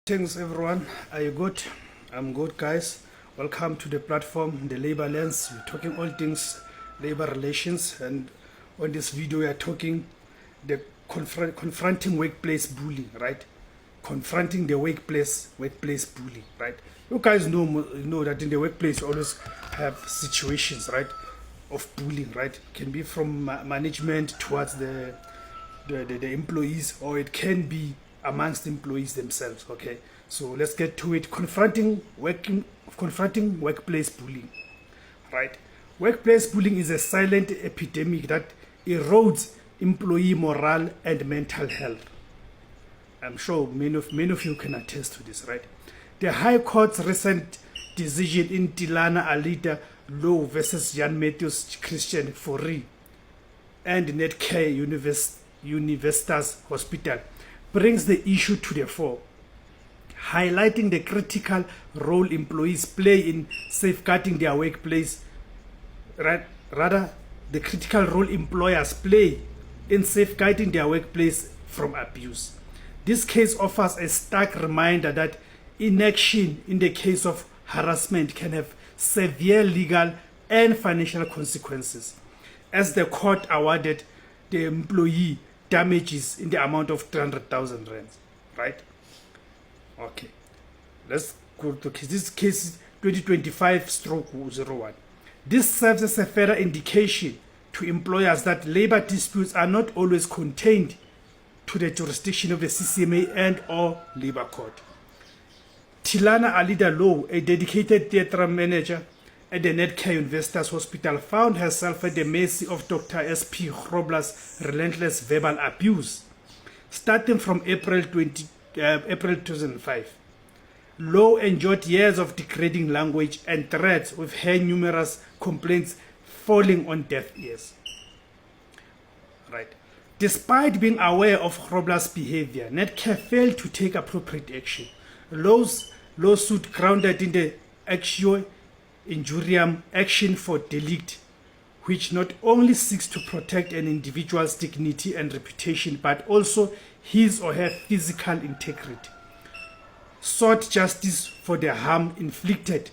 Thanks everyone. Are you good? I'm good, guys. Welcome to the platform, the Labor Lens. We're talking all things labor relations, and on this video we are talking the confronting workplace bullying, right? Confronting the workplace bullying, right? You guys know that in the workplace you always have situations, right, of bullying, right? It can be from management towards the employees, or it can be amongst employees themselves. Okay, so let's get to it. Confronting workplace bullying, right? Workplace bullying is a silent epidemic that erodes employee morale and mental health. I'm sure many of you can attest to this, right? The High Court's recent decision in Tilana Alida Law versus Jan Matthews Christian Fourie and Netcare Universitas Hospital brings the issue to the fore, highlighting the critical role employees play in safeguarding their workplace, rather the critical role employers play in safeguarding their workplace from abuse. This case offers a stark reminder that inaction in the case of harassment can have severe legal and financial consequences, as the court awarded the employee damages in the amount of 300,000 rands, right? Okay, let's go to case. This case is 2025/01. This serves as a further indication to employers that labor disputes are not always contained to the jurisdiction of the CCMA and or labor court. Tilana Alida Law, a dedicated theatre manager at the Netcare Universitas Hospital, found herself at the mercy of Dr. S.P. Grobler's relentless verbal abuse, starting from April 2005. Law endured years of degrading language and threats, with her numerous complaints falling on deaf ears. Right. Despite being aware of Grobler's behavior, Netcare failed to take appropriate action. Law's lawsuit, grounded in the actio injuriam action for delict, which not only seeks to protect an individual's dignity and reputation but also his or her physical integrity, sought justice for the harm inflicted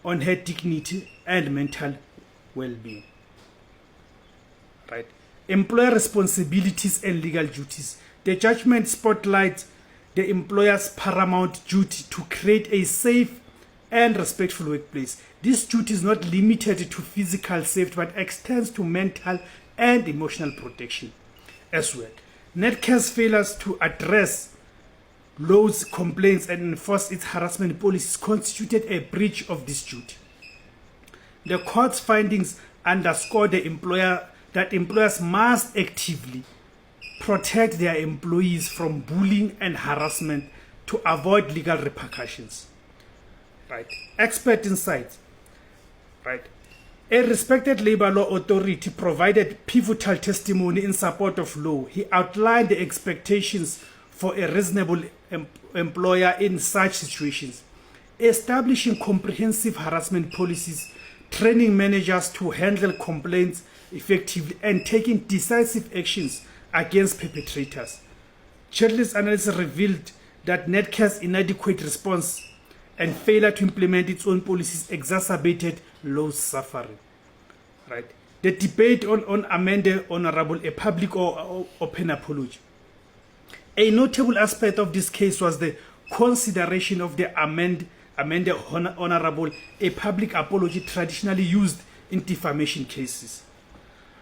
on her dignity and mental well-being. Right. Employer responsibilities and legal duties. The judgment spotlights the employer's paramount duty to create a safe and respectful workplace. This duty is not limited to physical safety but extends to mental and emotional protection as well. Netcare's failures to address Law's complaints and enforce its harassment policies constituted a breach of this duty. The court's findings underscore that employers must actively protect their employees from bullying and harassment to avoid legal repercussions. Right. Expert insights. Right. A respected labor law authority provided pivotal testimony in support of Law. He outlined the expectations for a reasonable employer in such situations: establishing comprehensive harassment policies, training managers to handle complaints effectively, and taking decisive actions against perpetrators. Chadley's analysis revealed that Netcare's inadequate response and failure to implement its own policies exacerbated Law's suffering. Right. The debate on amende honorable, a public or open apology. A notable aspect of this case was the consideration of the amende honorable, a public apology traditionally used in defamation cases.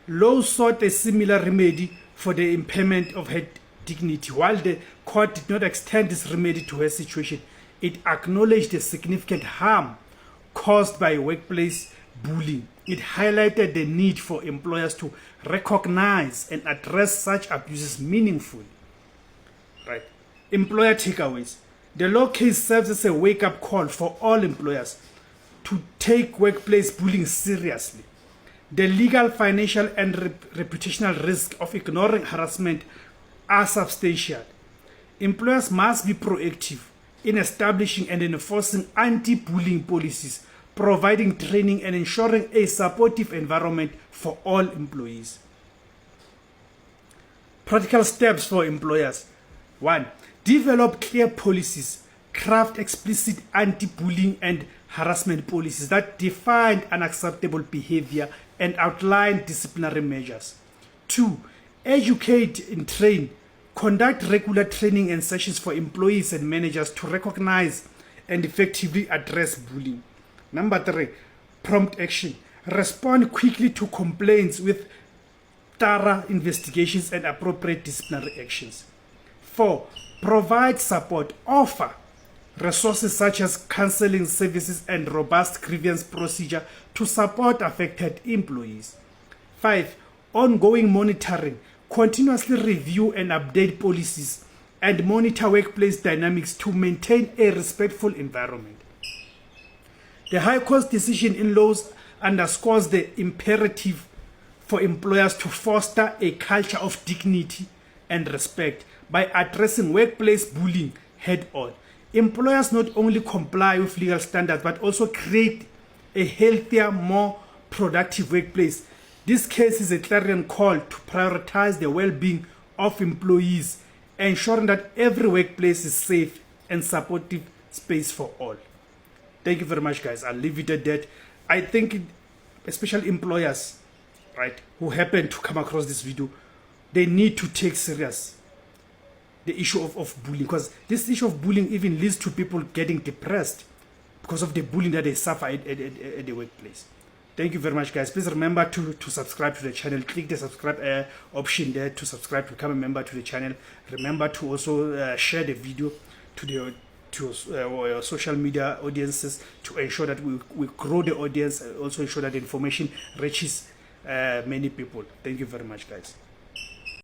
Law sought a similar remedy for the impairment of her dignity. While the court did not extend this remedy to her situation, it acknowledged the significant harm caused by workplace bullying. It highlighted the need for employers to recognize and address such abuses meaningfully. Right. Employer takeaways. The Law case serves as a wake-up call for all employers to take workplace bullying seriously. The legal, financial, and reputational risk of ignoring harassment are substantial. Employers must be proactive in establishing and enforcing anti-bullying policies, providing training, and ensuring a supportive environment for all employees. Practical steps for employers. 1. Develop clear policies, craft explicit anti-bullying and harassment policies that define unacceptable behavior and outline disciplinary measures. 2. Educate and train. Conduct regular training and sessions for employees and managers to recognize and effectively address bullying. Number 3. Prompt action. Respond quickly to complaints with thorough investigations and appropriate disciplinary actions. 4. Provide support. Offer resources such as counseling services and robust grievance procedure to support affected employees. 5. Ongoing monitoring. Continuously review and update policies and monitor workplace dynamics to maintain a respectful environment. The High Court's decision in laws underscores the imperative for employers to foster a culture of dignity and respect by addressing workplace bullying head-on. Employers not only comply with legal standards but also create a healthier, more productive workplace. This case is a clarion call to prioritize the well-being of employees, ensuring that every workplace is safe and supportive space for all. Thank you very much, guys. I'll leave it at that. I think especially employers, right, who happen to come across this video, they need to take serious the issue of bullying, because this issue of bullying even leads to people getting depressed because of the bullying that they suffer at the workplace. Thank you very much, guys. Please remember to subscribe to the channel. Click the subscribe option there to subscribe to become a member to the channel. Remember to also share the video to your social media audiences to ensure that we grow the audience and also ensure that the information reaches many people. Thank you very much, guys.